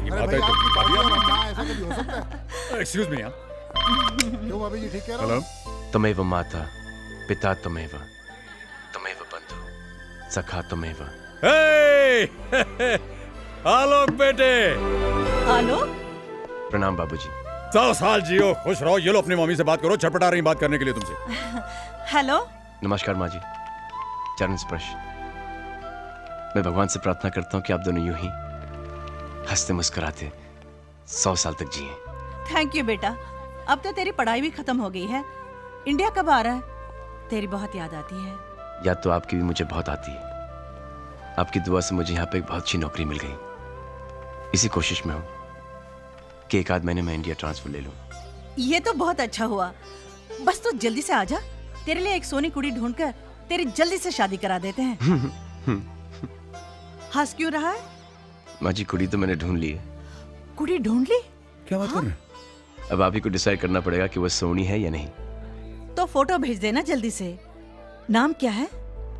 की अरे बात भाई है आपकी तो बात और ना ऐसा कभी हो सकता है? Excuse me. क्यों भाभी जी ठीक कह रहा हेलो। हूँ? त्वमेव माता पिता त्वमेव त्वमेव बंधु सखा त्वमेव। हे आलोक बेटे, हेलो। प्रणाम बाबूजी। 100 साल जियो, खुश रहो। ये लो अपनी मम्मी से बात करो, छटपटा रही बात करने के लिए तुमसे। हेलो। नमस्कार माँ जी। चरण स्पर्श। मैं भगवान से प्रार्थना करता हूँ कि आप दोनों यूं ही हंसते मुस्कुराते 100 साल तक जिए। थैंक यू बेटा। अब तो तेरी पढ़ाई भी खत्म हो गई है। इंडिया कब आ रहा है? तेरी बहुत याद आती है। याद तो आपकी भी मुझे बहुत आती है। आपकी दुआ से मुझे यहाँ पे एक बहुत अच्छी नौकरी मिल गई। इसी कोशिश में हूँ कि एक आध महीने में इंडिया ट्रांसफर ले लूँ। ये तो बहुत अच्छा हुआ। बस तू जल्दी से आजा। तेरे लिए एक सोनी कुड़ी ढूंढकर तेरी जल्दी से शादी करा देते हैं। हंस क्यों रहा है? माँ जी कुड़ी तो मैंने ढूंढ ली है। कुड़ी ढूंढ ली? क्या बात कर रहे हैं? अब आप ही को डिसाइड करना पड़ेगा कि वो सोनी है या नहीं। तो फोटो भेज देना जल्दी से। नाम क्या है?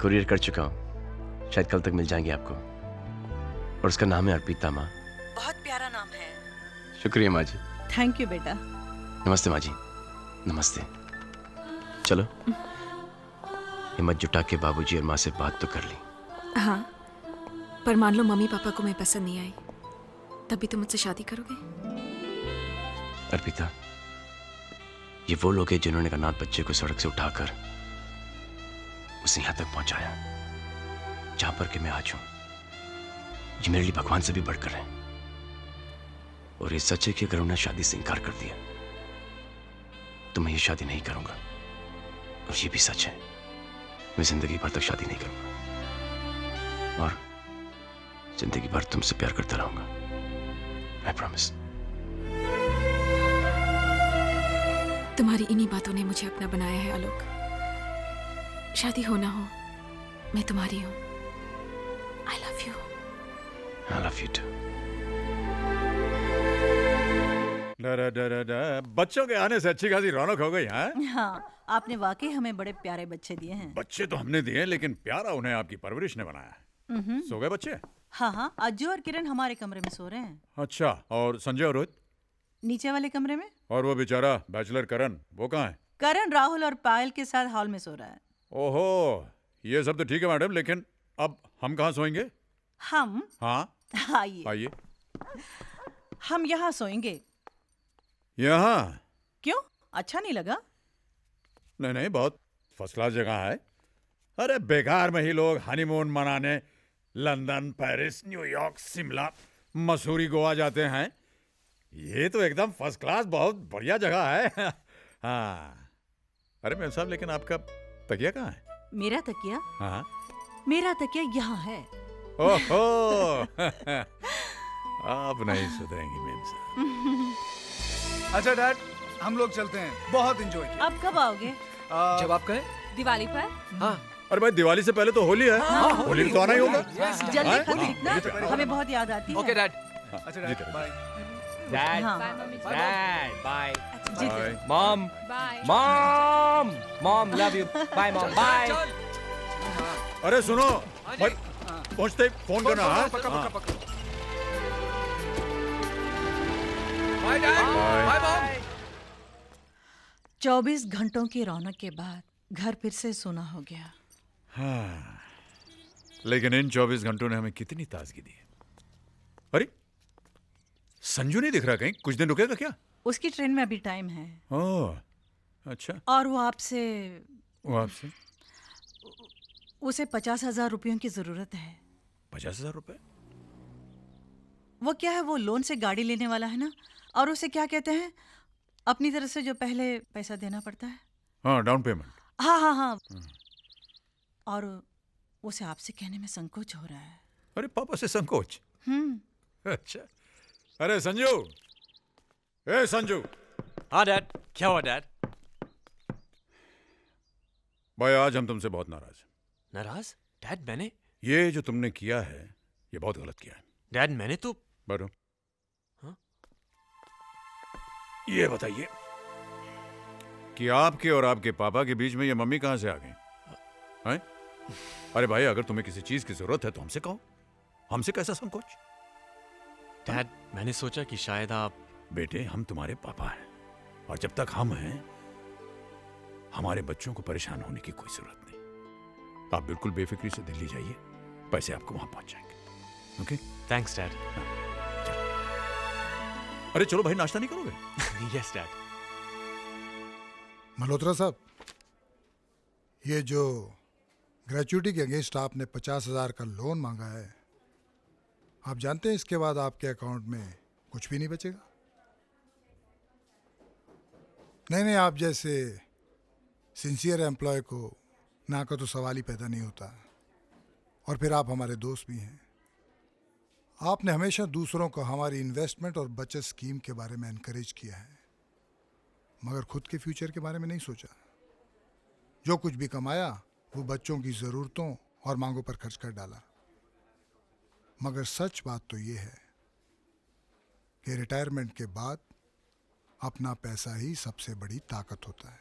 कुरियर कर चुका हूँ, शायद कल तक मिल जाएंगे आपको। और उसका नाम है अर्पिता माँ। बहुत प्यारा नाम है। शुक्रिया माँ जी। थैंक यू बेटा। नमस्ते माँ जी। नमस्ते। चलो हिम्मत जुटा के बाबूजी और माँ से बात तो कर ली। हाँ, पर मान लो मम्मी पापा को मैं पसंद नहीं आई, तब भी तुम मुझसे शादी करोगे? अर्पिता, ये वो लोग हैं जिन्होंने अनाथ बच्चे को सड़क से उठाकर उसे यहां तक पहुंचाया जहां पर कि मैं आज हूं। ये मेरे लिए भगवान से भी बढ़कर है। और ये सच है कि अगर उन्हें शादी से इनकार कर दिया तो मैं ये शादी नहीं करूंगा। और ये भी सच है, मैं जिंदगी भर तक शादी नहीं करूंगा और जिंदगी भर तुमसे प्यार करता रहूंगा। I promise. तुम्हारी इन्हीं बातों ने मुझे अपना बनाया है आलोक। शादी हो ना हो, मैं तुम्हारी हूँ। I love you. I love you too. बच्चों के आने से अच्छी खासी रौनक हो गई है। हाँ, आपने वाकई हमें बड़े प्यारे बच्चे दिए हैं। बच्चे तो हमने दिए, लेकिन प्यारा उन्हें आपकी परवरिश ने बनाया है। सो गए बच्चे? हाँ हाँ, अज्जू और किरण हमारे कमरे में सो रहे हैं। अच्छा, और संजय और रोहित? नीचे वाले कमरे में। और वो बेचारा बैचलर करण, वो कहाँ है? करण राहुल और पायल के साथ हॉल में सो रहा है। ओहो, ये सब तो ठीक है मैडम, लेकिन अब हम कहाँ सोएंगे? हम? हाँ आइए। आइए। हम यहाँ सोएंगे। यहाँ? क्यों, अच्छा नहीं लगा? नहीं नहीं, बहुत फर्स्ट क्लास जगह है। अरे बेकार में ही लोग हनीमून मनाने London, Paris, New York, Shimla, Mussoorie, Goa जाते हैं। ये तो एकदम फर्स्ट क्लास, बहुत बढ़िया जगह है। हाँ। अरे मेम साहब, लेकिन आपका तकिया कहाँ है? मेरा तकिया? हाँ। मेरा तकिया यहाँ है। ओहो। आप नहीं सुधरेंगी मेम साहब। अच्छा डैड, हम लोग चलते हैं। बहुत एंजॉय किया। अब कब आओगे? जब आप कहें। दिवाली पर? हाँ। अरे भाई, दिवाली से पहले तो होली है। होली में तो आना ही होगा। जल्दी खत लिखना, हमें बहुत याद आती है। Okay dad. अच्छा डैड, बाय। डैड हाँ। Dad bye. जी bye. Mom mom mom love you. Bye mom bye. अरे सुनो भाई, पहुंचते ही फोन करना। हाँ? पक्का हाँ। पक्का पक्का। Bye dad. Bye mom. 24 घंटों की रौनक के बाद घर फिर से सोना हो गया। हाँ, लेकिन इन 24 घंटों ने हमें कितनी ताजगी दी है। अरे संजू नहीं दिख रहा कहीं, कुछ दिन रुकेगा क्या? उसकी ट्रेन में अभी टाइम है। ओह अच्छा। और वो आपसे उसे 50,000 रुपयों की जरूरत है। 50,000 रुपए? वो क्या है, वो लोन से गाड़ी लेने वाला है ना, और उसे क्या कहते हैं, अपनी तरफ से जो पहले पैसा देना पड़ता है। हाँ, डाउन पेमेंट। हाँ हाँ हाँ। और उसे आपसे कहने में संकोच हो रहा है। अरे पापा से संकोच? अच्छा। अरे संजू, ए संजू। हाँ डैड। क्या हुआ डैड? भाई आज हम तुमसे बहुत नाराज हैं। नाराज? डैड मैंने? ये जो तुमने किया है, ये बहुत गलत किया है। डैड मैंने तो। बैठो। हाँ? ये बताइए कि आपके और आपके पापा के बीच में ये मम्मी कहां से आ गई? हैं? अरे भाई, अगर तुम्हें किसी चीज की जरूरत है तो हमसे कहो। हमसे कैसा संकोच? डैड मैंने सोचा कि शायद आप... बेटे, हम तुम्हारे पापा हैं और जब तक हम हैं हमारे बच्चों को परेशान होने की कोई जरूरत नहीं। आप बिल्कुल बेफिक्री से दिल्ली जाइए, पैसे आपको वहां पहुंच जाएंगे। ओके? Thanks dad. अरे चलो भाई, नाश्ता नहीं करोगे? Yes dad. मल्होत्रा साहब, ये जो ग्रेचुइटी के अगेंस्ट आपने 50,000 का लोन मांगा है, आप जानते हैं इसके बाद आपके अकाउंट में कुछ भी नहीं बचेगा। नहीं, आप जैसे सिंसियर एम्प्लॉय को ना का तो सवाल ही पैदा नहीं होता। और फिर आप हमारे दोस्त भी हैं। आपने हमेशा दूसरों को हमारी इन्वेस्टमेंट और बचत स्कीम के बारे में एनकरेज किया है, मगर खुद के फ्यूचर के बारे में नहीं सोचा। जो कुछ भी कमाया वो बच्चों की ज़रूरतों और मांगों पर खर्च कर डाला। मगर सच बात तो ये है कि रिटायरमेंट के बाद अपना पैसा ही सबसे बड़ी ताकत होता है।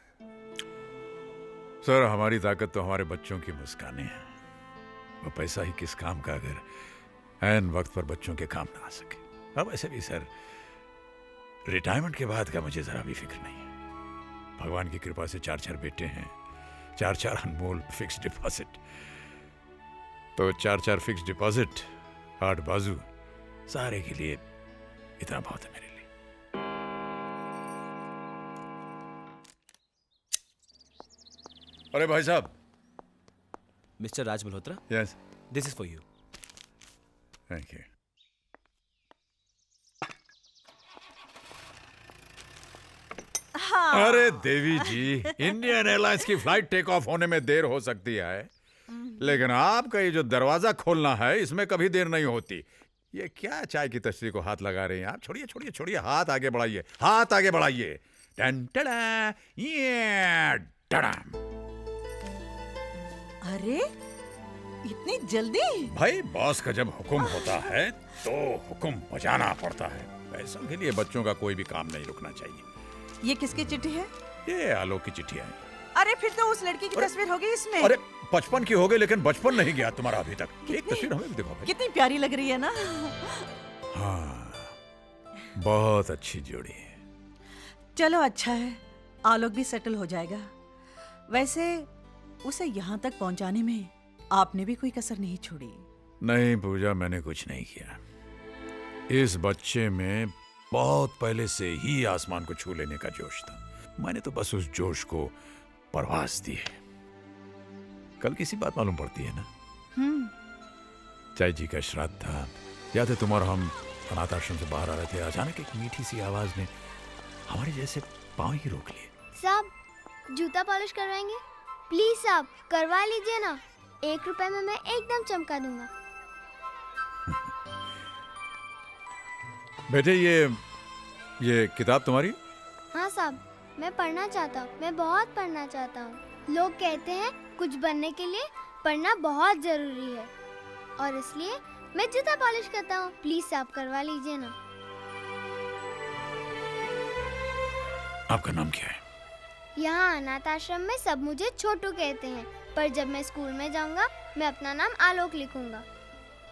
सर, हमारी ताकत तो हमारे बच्चों की मुस्कानें हैं। वो पैसा ही किस काम का अगर ऐन वक्त पर बच्चों के काम ना आ सके। अब ऐसे भी सर, रिटायरमेंट के बाद का मुझे जरा भी फिक्र नहीं है। भगवान की कृपा से 4 बेटे हैं, 4 अनमोल फिक्स डिपॉजिट। तो 4 फिक्स डिपॉजिट, 8 बाजू, सारे के लिए इतना बहुत है मेरे लिए। अरे भाई साहब। Mister Raj Malhotra, yes, this is for you. Thank you. अरे देवी जी, इंडियन एयरलाइंस की फ्लाइट टेक ऑफ होने में देर हो सकती है, लेकिन आपका ये जो दरवाजा खोलना है इसमें कभी देर नहीं होती। ये क्या चाय की तस्वीर को हाथ लगा रहे हैं आप? छोड़िए छोड़िए छोड़िए, हाथ आगे बढ़ाइए, हाथ आगे बढ़ाइए। टन टड़ा, ये टड़ाम। अरे इतनी जल्दी? भाई, बॉस का जब हुक्म होता है तो हुक्म बजाना पड़ता है। पैसों के लिए बच्चों का कोई भी काम नहीं रुकना चाहिए। ये किसकी चिट्ठी है? ये आलोक की चिट्ठी है। अरे फिर तो उस लड़की की तस्वीर होगी इसमें। अरे 55 की हो गई, लेकिन बचपन नहीं गया तुम्हारा अभी तक। एक तस्वीर हमें भी दिखाओ भाई। कितनी प्यारी लग रही है ना। हाँ, बहुत अच्छी जोड़ी है। चलो अच्छा है, आलोक भी सेटल हो जाएगा। वैसे उसे यहाँ तक पहुँचाने में आपने भी कोई कसर नहीं छोड़ी। नहीं पूजा, मैंने कुछ नहीं किया। इस बच्चे में बहुत पहले से ही आसमान को छू लेने का जोश था। मैंने तो बस उस जोश को परवास दी है। कल किसी बात मालूम पड़ती है ना? चाय जी का श्राद्ध था, याद है? तुम और हम अनाथ आश्रम से बाहर आ रहे थे, अचानक एक मीठी सी आवाज ने हमारे जैसे पांव ही रोक लिए। साहब, जूता पॉलिश करवाएंगे? प्लीज साहब, करवा लीजिए ना। 1 रुपए में मैं एकदम चमका दूंगा। बेटे, ये किताब तुम्हारी? हाँ साहब, मैं पढ़ना चाहता हूँ। मैं बहुत पढ़ना चाहता हूँ। लोग कहते हैं कुछ बनने के लिए पढ़ना बहुत जरूरी है, और इसलिए मैं जूता पॉलिश करता हूँ। प्लीज साहब, करवा लीजिए ना। आपका नाम क्या है? यहाँ अनाथ आश्रम में सब मुझे छोटू कहते हैं, पर जब मैं स्कूल में जाऊँगा मैं अपना नाम आलोक लिखूंगा।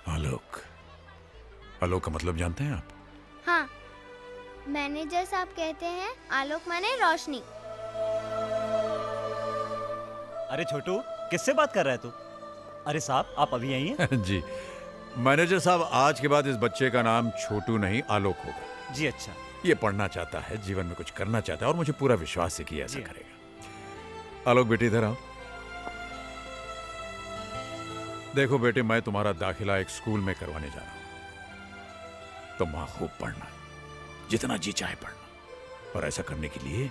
आलोक? आलोक का मतलब जानते हैं आप? हाँ, मैनेजर साहब कहते हैं आलोक माने रोशनी। अरे छोटू, किससे बात कर रहा है तू? अरे साहब, आप अभी यहीं हैं? जी मैनेजर साहब, आज के बाद इस बच्चे का नाम छोटू नहीं आलोक होगा। जी अच्छा। ये पढ़ना चाहता है, जीवन में कुछ करना चाहता है, और मुझे पूरा विश्वास है कि ऐसा करेगा। आलोक बेटे, इधर आओ। देखो बेटे, मैं तुम्हारा दाखिला एक स्कूल में करवाने जा रहा हूं। तो मां खूब पढ़ना, जितना जी चाहे पढ़ना, और ऐसा करने के लिए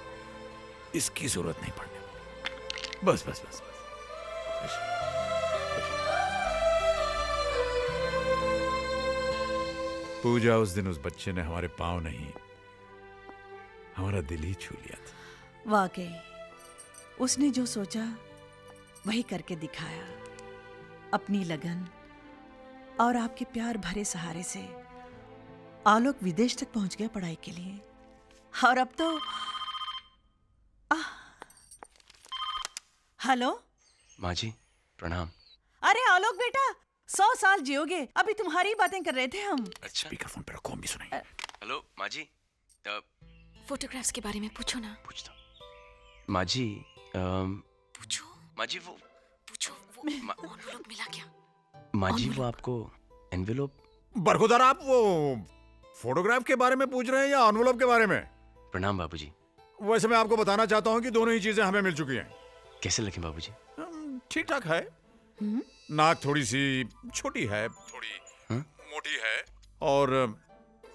इसकी जरूरत नहीं पड़ने वाली। बस बस बस बस। पूजा, उस दिन उस बच्चे ने हमारे पांव नहीं, हमारा दिल ही छू लिया था। वाकई उसने जो सोचा वही करके दिखाया। अपनी लगन और आपके प्यार भरे सहारे से आलोक विदेश तक पहुंच गया पढ़ाई के लिए। और अब तो हेलो माँ जी, प्रणाम। अरे आलोक बेटा, 100 साल जियोगे। अभी तुम्हारी बातें कर रहे थे हम। स्पीकर फोन पे रखो, हम भी सुनेंगे। हेलो माँ जी। फोटोग्राफ्स के बारे में पूछो ना। पूछता हूँ। माँ जी पूछो। माँ जी वो पूछो वो एनवेलप मिला क्या? माँ जी वो आपको एनवेलोप। बरखुदार, आप वो फोटोग्राफ के बारे में पूछ रहे हैं या एनवेलप के बारे में? प्रणाम बाबूजी। वैसे मैं आपको बताना चाहता हूँ कि दोनों ही चीजें हमें मिल चुकी हैं। कैसे लगे बाबूजी? ठीक ठाक है। नाक थोड़ी सी छोटी है, थोड़ी मोटी है, और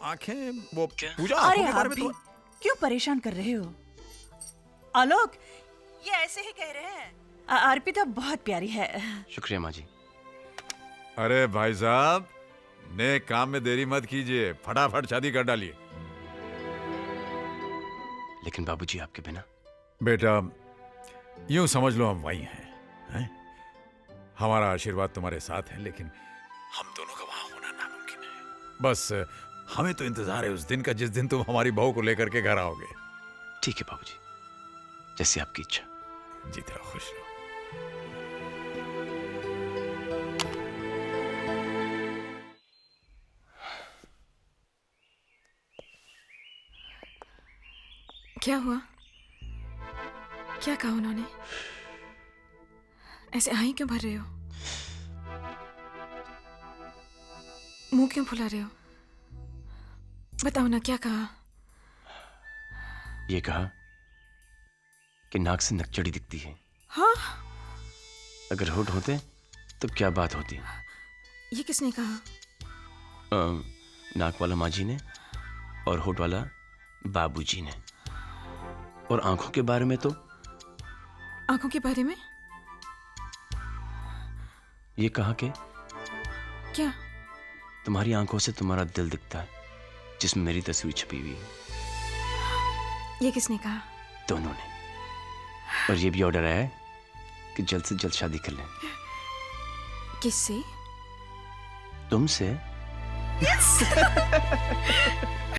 आंखें वो पूजा अरे आंखों के बारे आप में भी क्यों परेशान कर रहे हो? आलोक, ये ऐसे ही कह रहे हैं। अर्पिता बहुत प्यारी है। शुक्रिया माँ जी। अरे भाई साहब, नेक काम में देरी मत कीजिए, फटाफट शादी कर डालिए। लेकिन बाबूजी आपके बिना। बेटा, यूं समझ लो हम वही हैं। हमारा आशीर्वाद तुम्हारे साथ है, लेकिन हम दोनों का वहां होना नामुमकिन है। बस हमें तो इंतजार है उस दिन का जिस दिन तुम हमारी बहू को लेकर के घर आओगे। ठीक है बाबूजी, जैसे आपकी इच्छा। जीते रहो, खुश रहो। क्या हुआ? क्या कहा उन्होंने? ऐसे आही क्यों भर रहे हो? मुंह क्यों फुला रहे हो? बताओ ना, क्या कहा? ये कहा कि नाक से नकचड़ी दिखती है। हाँ? अगर होठ होते तो क्या बात होती? ये किसने कहा? नाक वाला माँ जी ने और होठ वाला बाबूजी ने। और आंखों के बारे में तो? आंखों के बारे में? ये कहा कि क्या? तुम्हारी आंखों से तुम्हारा दिल दिखता है, जिसमें मेरी तस्वीर छपी हुई है। ये किसने कहा? दोनों ने। और ये भी ऑर्डर आया है कि जल्द से जल्द शादी कर लें। किससे? तुमसे।